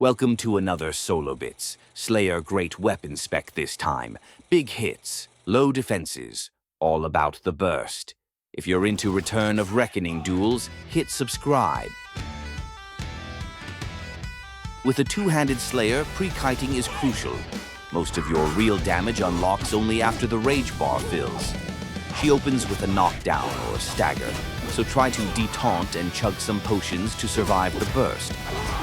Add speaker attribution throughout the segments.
Speaker 1: Welcome to another Solobitz. Slayer great weapon spec this time. Big hits, low defenses, all about the burst. If you're into Return of Reckoning duels, hit subscribe. With a two-handed Slayer, pre-kiting is crucial. Most of your real damage unlocks only after the rage bar fills. She opens with a knockdown or stagger, so try to detaunt and chug some potions to survive the burst.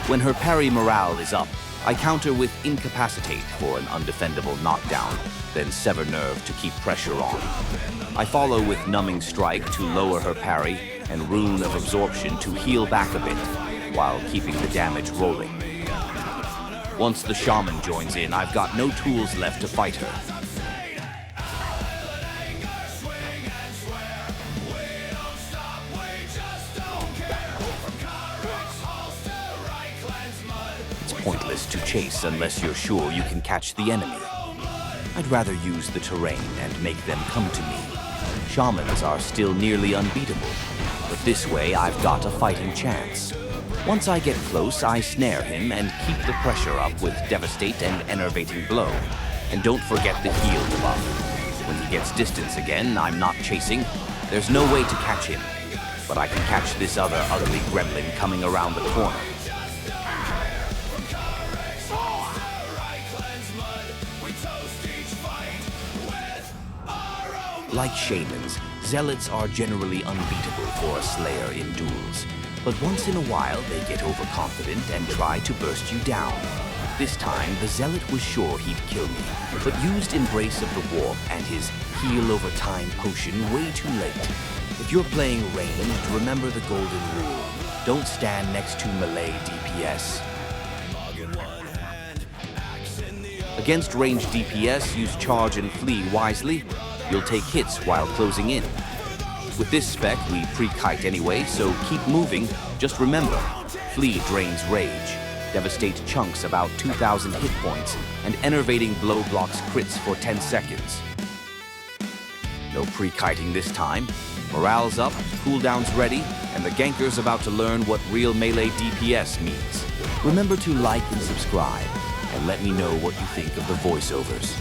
Speaker 1: When her parry morale is up, I counter with Incapacitate for an undefendable knockdown, then Sever Nerve to keep pressure on. I follow with Numbing Strike to lower her parry and Rune of Absorption to heal back a bit, while keeping the damage rolling. Once the shaman joins in, I've got no tools left to fight her. Pointless to chase unless you're sure you can catch the enemy. I'd rather use the terrain and make them come to me. Shamans are still nearly unbeatable, but this way I've got a fighting chance. Once I get close, I snare him and keep the pressure up with Devastate and Enervating Blow. And don't forget the heal debuff. When he gets distance again, I'm not chasing. There's no way to catch him, but I can catch this other ugly gremlin coming around the corner. Like shamans, Zealots are generally unbeatable for a Slayer in duels. But once in a while, they get overconfident and try to burst you down. This time, the Zealot was sure he'd kill me, but used Embrace of the Warp and his Heal Over Time potion way too late. If you're playing ranged, remember the golden rule. Don't stand next to melee DPS. Against ranged DPS, use Charge and Flee wisely. You'll take hits while closing in. With this spec, we pre-kite anyway, so keep moving. Just remember, Flee drains rage, Devastate chunks about 2,000 hit points, and Enervating Blow blocks crits for 10 seconds. No pre-kiting this time. Morale's up, cooldown's ready, and the ganker's about to learn what real melee DPS means. Remember to like and subscribe, and let me know what you think of the voiceovers.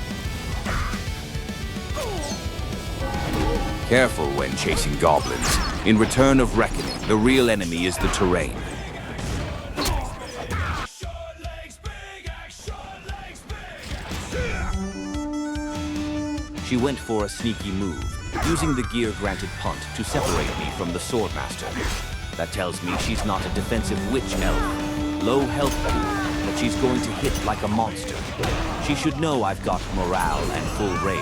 Speaker 1: Careful when chasing goblins. In Return of Reckoning, the real enemy is the terrain. She went for a sneaky move, using the gear-granted punt to separate me from the Swordmaster. That tells me she's not a defensive witch elf. Low health pool, but she's going to hit like a monster. She should know I've got morale and full rage.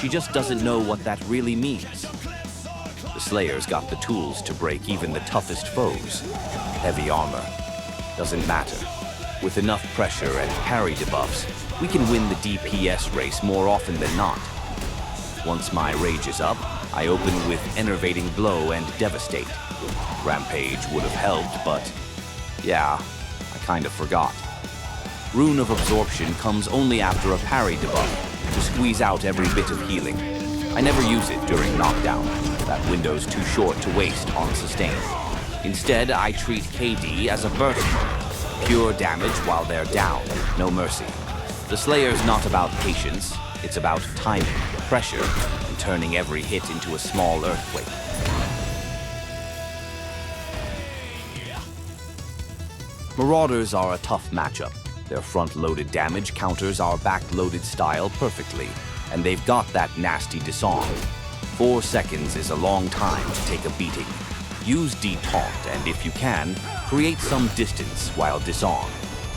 Speaker 1: She just doesn't know what that really means. The Slayer's got the tools to break even the toughest foes. Heavy armor. Doesn't matter. With enough pressure and parry debuffs, we can win the DPS race more often than not. Once my rage is up, I open with Enervating Blow and Devastate. Rampage would have helped, but yeah, I kind of forgot. Rune of Absorption comes only after a parry debuff, to squeeze out every bit of healing. I never use it during knockdown. That window's too short to waste on sustain. Instead, I treat KD as a burst mode. Pure damage while they're down, no mercy. The Slayer's not about patience, it's about timing, pressure, and turning every hit into a small earthquake. Marauders are a tough matchup. Their front-loaded damage counters our back-loaded style perfectly, and they've got that nasty disarm. 4 seconds is a long time to take a beating. Use detaunt, and if you can, create some distance while disarm.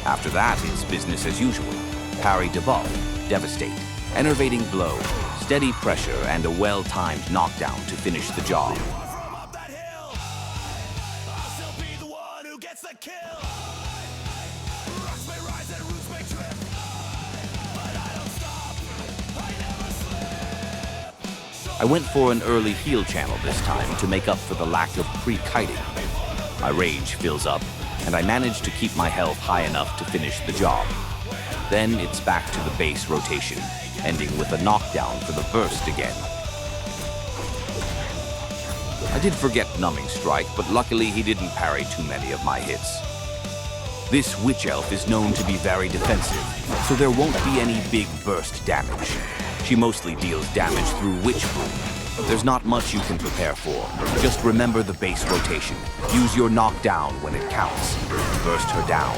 Speaker 1: After that, it's business as usual. Parry debuff, Devastate, Enervating Blow, steady pressure, and a well-timed knockdown to finish the job. I went for an early heal channel this time to make up for the lack of pre-kiting. My rage fills up, and I manage to keep my health high enough to finish the job. Then it's back to the base rotation, ending with a knockdown for the burst again. I did forget Numbing Strike, but luckily he didn't parry too many of my hits. This witch elf is known to be very defensive, so there won't be any big burst damage. She mostly deals damage through witch brew. There's not much you can prepare for. Just remember the base rotation. Use your knockdown when it counts. Burst her down.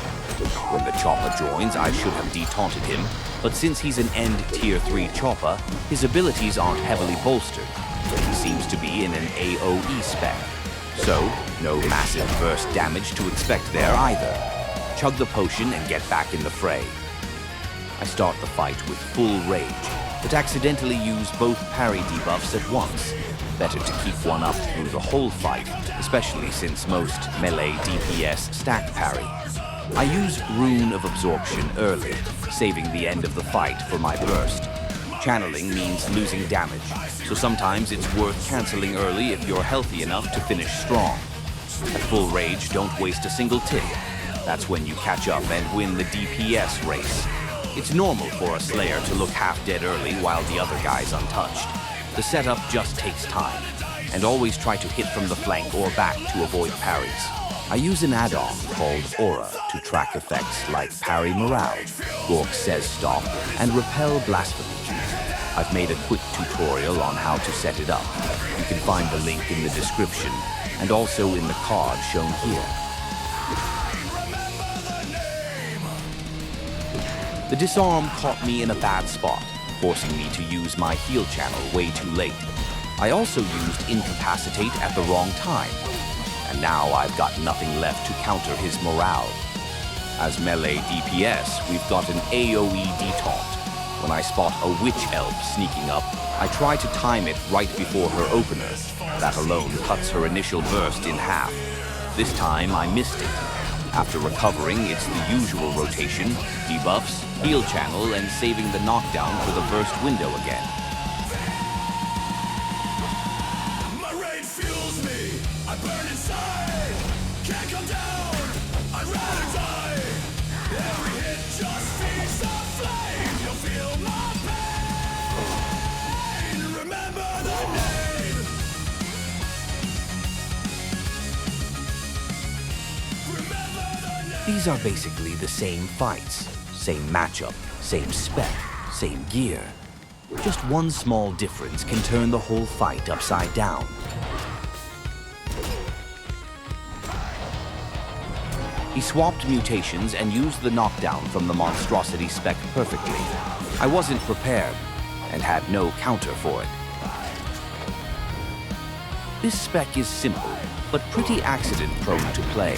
Speaker 1: When the chopper joins, I should have de-taunted him, but since he's an end tier 3 chopper, his abilities aren't heavily bolstered. He seems to be in an AoE spec. So, no massive burst damage to expect there either. Chug the potion and get back in the fray. I start the fight with full rage, but accidentally use both parry debuffs at once. Better to keep one up through the whole fight, especially since most melee DPS stack parry. I use Rune of Absorption early, saving the end of the fight for my burst. Channeling means losing damage, so sometimes it's worth canceling early if you're healthy enough to finish strong. At full rage, don't waste a single tick. That's when you catch up and win the DPS race. It's normal for a Slayer to look half dead early while the other guy's untouched. The setup just takes time, and always try to hit from the flank or back to avoid parries. I use an add-on called Aura to track effects like Parry Morale, Gork Says Stop, and Repel Blasphemy. I've made a quick tutorial on how to set it up. You can find the link in the description, and also in the card shown here. The disarm caught me in a bad spot, forcing me to use my heal channel way too late. I also used Incapacitate at the wrong time, and now I've got nothing left to counter his morale. As melee DPS, we've got an AoE detaunt. When I spot a witch elf sneaking up, I try to time it right before her opener. That alone cuts her initial burst in half. This time I missed it. After recovering, it's the usual rotation, debuffs, heal channel, and saving the knockdown for the burst window again.
Speaker 2: My rage fuels me, I burn inside. Can't come down, I'd rather die. Every hit just feeds the flame. You'll feel my pain. Remember the name. Remember the name.
Speaker 1: These are basically the same fights, same matchup, same spec, same gear. Just one small difference can turn the whole fight upside down. He swapped mutations and used the knockdown from the monstrosity spec perfectly. I wasn't prepared and had no counter for it. This spec is simple, but pretty accident-prone to play.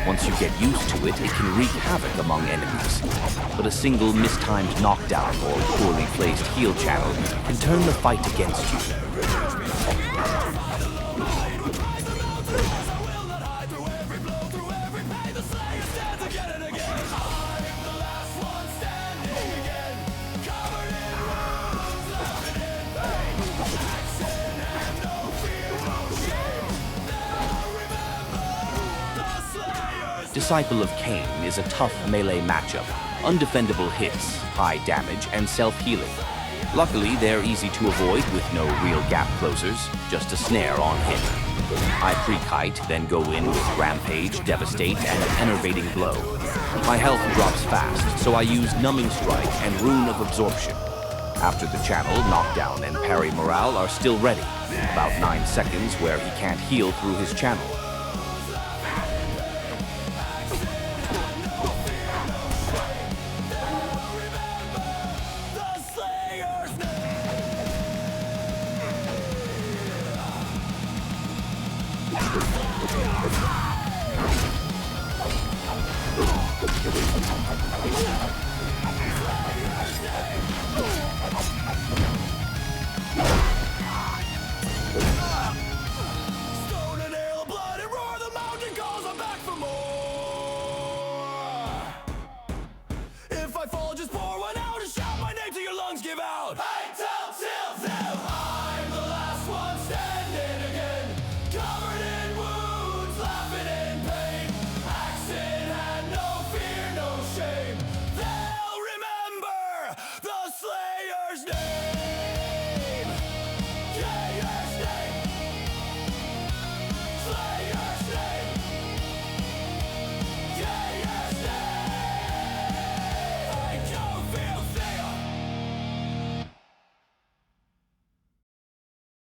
Speaker 1: Once you get used to it, it can wreak havoc among enemies. But a single mistimed knockdown or poorly placed heal channel can turn the fight against you. Disciple of Cain is a tough melee matchup, undefendable hits, high damage, and self-healing. Luckily, they're easy to avoid with no real gap closers, just a snare on hit. I pre-kite, then go in with Rampage, Devastate, and an Enervating Blow. My health drops fast, so I use Numbing Strike and Rune of Absorption. After the channel, Knockdown and Parry Morale are still ready, about 9 seconds where he can't heal through his channel.